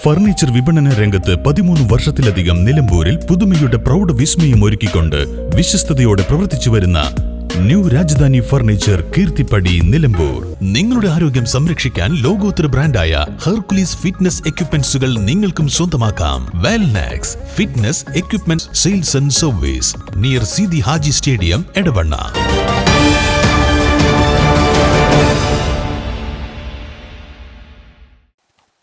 Furniture വിപണന രംഗത്ത് 13 വർഷത്തിലധികം നിലമ്പൂരിൽ പുതുമയുടെ പ്രൗഢ വിസ്മയം ഒരുക്കിക്കൊണ്ട് വിശ്വസ്തയോടെ പ്രവർത്തിച്ചു വരുന്ന ന്യൂ രാജധാനി ഫർണിച്ചർ കീർത്തിപ്പടി നിലമ്പൂർ. നിങ്ങളുടെ ആരോഗ്യം സംരക്ഷിക്കാൻ ലോകോത്തര ബ്രാൻഡായ ഹെർക്കുലീസ് ഫിറ്റ്നസ് എക്യുപ്മെന്റ്സുകൾ നിങ്ങൾക്കും സ്വന്തമാക്കാം. Wellnex fitness equipment sales and service near Seethi Haji stadium, Edavanna.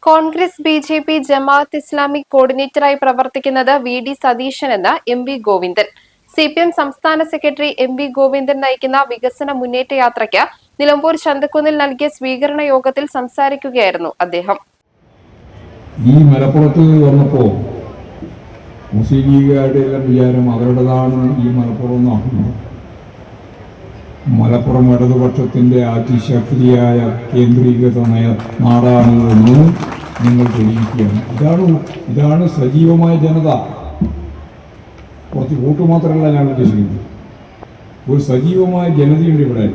Congress BJP. Jamaat Islamic കോർഡിനേറ്ററായി പ്രവർത്തിക്കുന്നത് വി.ഡി. സതീശനെന്ന് എം.വി. ഗോവിന്ദൻ. സി.പി.എം. സംസ്ഥാന സെക്രട്ടറി എം.വി. ഗോവിന്ദൻ നയിക്കുന്ന വികസന മുന്നേറ്റ യാത്രയ്ക്ക് നിലമ്പൂർ ചന്തക്കുന്നിൽ നൽകിയ സ്വീകരണ യോഗത്തിൽ സംസാരിക്കുകയായിരുന്നു അദ്ദേഹം. ഈ മലപ്പുറത്ത് വന്നപ്പോൾ മുസ്ലിം ലീഗുകാരുടെ എല്ലാം വിചാരം അവരുടേതാണ് ഈ മലപ്പുറം എന്നാണ്. മലപ്പുറം ഇടതുപക്ഷത്തിൻ്റെ അതിശക്തിയായ കേന്ദ്രീകൃത നാടാണ് എന്ന് നിങ്ങൾ തെളിയിക്കുകയാണ്. ഇതാണ് സജീവമായ ജനത. കുറച്ച് വോട്ട് മാത്രമല്ല ഞാൻ ഉദ്ദേശിക്കുന്നത്. ഒരു സജീവമായ ജനതയുണ്ട് ഇവിടെ.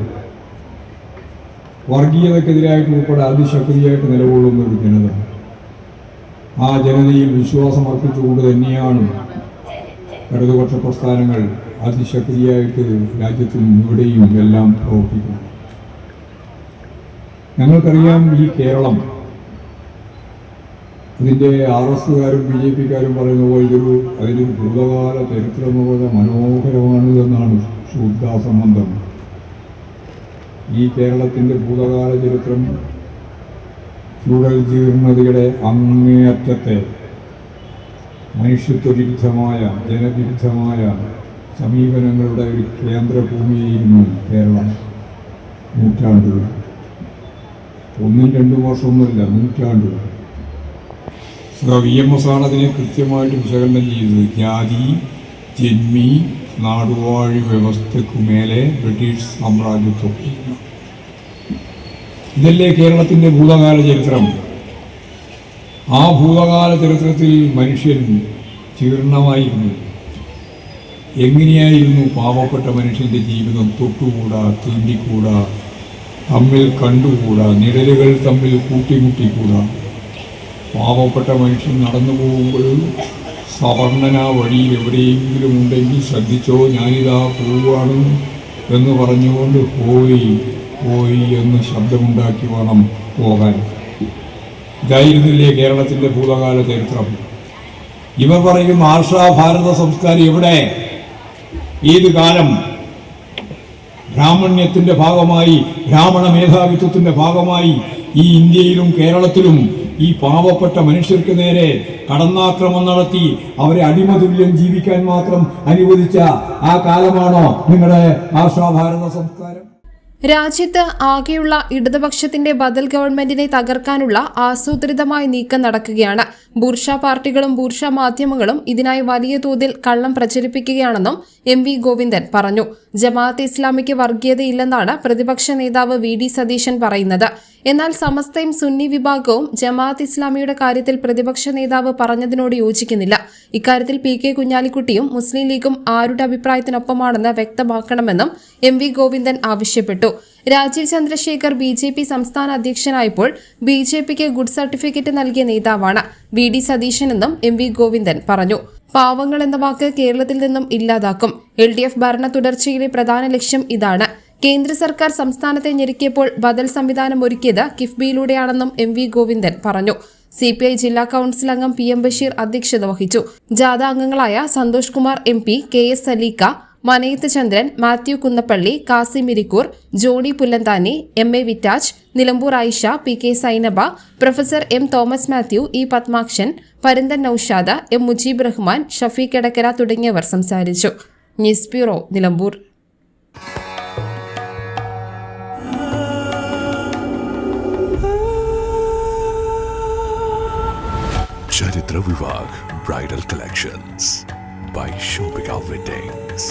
വർഗീയതക്കെതിരായിട്ട് ഉൾപ്പെടെ അതിശക്തിയായിട്ട് നിലകൊള്ളുന്ന ഒരു ജനത. ആ ജനതയിൽ വിശ്വാസം അർപ്പിച്ചുകൊണ്ട് തന്നെയാണ് ഇടതുപക്ഷ പ്രസ്ഥാനങ്ങൾ അതിശക്തിയായിട്ട് രാജ്യത്തും ഇവിടെയും എല്ലാം പ്രവർത്തിക്കുന്നു. ഞങ്ങൾക്കറിയാം, ഈ കേരളം ഇതിൻ്റെ RSകാരും BJP-കാരും പറയുന്ന പോലെ അതിലൊരു ഭൂതകാല ചരിത്രം പോലെ മനോഹരമാണ് എന്നാണ് ശുദ്ധാസംബന്ധം. ഈ കേരളത്തിൻ്റെ ഭൂതകാല ചരിത്രം ഫ്യൂഡൽ ജീർണതയുടെ അങ്ങേയറ്റത്തെ മനുഷ്യത്വവിരുദ്ധമായ ജനവിരുദ്ധമായ സമീപനങ്ങളുടെ ഒരു കേന്ദ്രഭൂമിയായിരുന്നു കേരളം. നൂറ്റാണ്ടുകൾ, 1-2 വർഷമൊന്നുമില്ല, നൂറ്റാണ്ടുകൾ. VMS ആണ് അതിനെ കൃത്യമായിട്ട് വിശകലനം ചെയ്തത്. ജാതി, ജന്മി, നാടുവാഴി വ്യവസ്ഥയ്ക്കു മേലെ ബ്രിട്ടീഷ് സാമ്രാജ്യത്വം. ഇതല്ലേ കേരളത്തിൻ്റെ ഭൂതകാല ചരിത്രം. ആ ഭൂതകാല ചരിത്രത്തിൽ മനുഷ്യൻ ജീർണമായിരുന്നു. എങ്ങനെയായിരുന്നു പാവപ്പെട്ട മനുഷ്യൻ്റെ ജീവിതം? തൊട്ടുകൂടാ, തീണ്ടിക്കൂടാ, തമ്മിൽ കണ്ടുകൂടാ, നിഴലുകൾ തമ്മിൽ കൂട്ടിമുട്ടിക്കൂടാ. പാവപ്പെട്ട മനുഷ്യൻ നടന്നു പോകുമ്പോൾ സവർണന വഴിയിൽ എവിടെയെങ്കിലും ഉണ്ടെങ്കിൽ ശ്രദ്ധിച്ചോ, ഞാനിതാ പോവുകയാണ് എന്ന് പറഞ്ഞുകൊണ്ട് പോയി എന്ന് ശബ്ദമുണ്ടാക്കി വേണം പോകാൻ. ഇതായിരുന്നില്ലേ കേരളത്തിൻ്റെ ഭൂതകാല ചരിത്രം? ഇവർ പറയും ആർഷാ ഭാരത സംസ്കാരം എവിടെ? ഏത് കാലം? ബ്രാഹ്മണ്യത്തിൻ്റെ ഭാഗമായി, ബ്രാഹ്മണ മേധാവിത്വത്തിൻ്റെ ഭാഗമായി ഈ ഇന്ത്യയിലും കേരളത്തിലും ഈ പാവപ്പെട്ട മനുഷ്യർക്ക് നേരെ കടന്നാക്രമണം നടത്തി അവരെ അടിമതുല്യം ജീവിക്കാൻ മാത്രം അനുവദിച്ച ആ കാലമാണോ നിങ്ങളുടെ ആർഷാ ഭാരത സംസ്കാരം? രാജ്യത്ത് ആകെയുള്ള ഇടതുപക്ഷത്തിന്റെ ബദൽ ഗവൺമെന്റിനെ തകർക്കാനുള്ള ആസൂത്രിതമായ നീക്കം നടക്കുകയാണ്. ബൂർഷ പാർട്ടികളും ബൂർഷ മാധ്യമങ്ങളും ഇതിനായി വലിയ തോതിൽ കള്ളം പ്രചരിപ്പിക്കുകയാണെന്നും എം.വി. ഗോവിന്ദൻ പറഞ്ഞു. ജമാഅത്തെ ഇസ്ലാമിക്ക് വർഗീയതയില്ലെന്നാണ് പ്രതിപക്ഷ നേതാവ് വി.ഡി. സതീശൻ പറയുന്നത്. എന്നാൽ സമസ്തയും സുന്നി വിഭാഗവും ജമാഅത്ത് ഇസ്ലാമിയുടെ കാര്യത്തിൽ പ്രതിപക്ഷ നേതാവ് പറഞ്ഞതിനോട് യോജിക്കുന്നില്ല. ഇക്കാര്യത്തിൽ പി.കെ. കുഞ്ഞാലിക്കുട്ടിയും മുസ്ലിം ലീഗും ആരുടെ അഭിപ്രായത്തിനൊപ്പമാണെന്ന് വ്യക്തമാക്കണമെന്നും എം.വി. ഗോവിന്ദൻ ആവശ്യപ്പെട്ടു. രാജീവ് ചന്ദ്രശേഖർ ബി.ജെ.പി. സംസ്ഥാന അധ്യക്ഷനായപ്പോൾ ബി.ജെ.പിക്ക് ഗുഡ് സർട്ടിഫിക്കറ്റ് നൽകിയ നേതാവാണ് വി.ഡി. സതീശനെന്നും എം.വി. ഗോവിന്ദൻ പറഞ്ഞു. പാവങ്ങൾ എന്ന വാക്ക് കേരളത്തിൽ നിന്നും ഇല്ലാതാക്കും. LDF ഭരണ തുടർച്ചയിലെ പ്രധാന ലക്ഷ്യം ഇതാണ്. കേന്ദ്ര സർക്കാർ സംസ്ഥാനത്തെ ഞെരുക്കിയപ്പോൾ ബദൽ സംവിധാനം ഒരുക്കിയത് കിഫ്ബിയിലൂടെയാണെന്നും എം.വി. ഗോവിന്ദൻ പറഞ്ഞു. CPI ജില്ലാ കൌൺസിൽ അംഗം PM ബഷീർ അധ്യക്ഷത വഹിച്ചു. ജാഥ അംഗങ്ങളായ Santhosh Kumar MP, KS Saleeka, Manayath Chandran, Mathew Kunnappally, Kasim Irikkur, Johnny Pullanthani, MA Vittaj, Nilambur Ayisha, PK Sainaba, professor M Thomas Mathew, E Padmakshan, Paranthan Noushada, M Mujeeb Rahman, Shafeeq Edakkara തുടങ്ങിയവർ സംസാരിച്ചു. News bureau, Nilambur. Charithra Vivah bridal collections by Shobhika Weddings.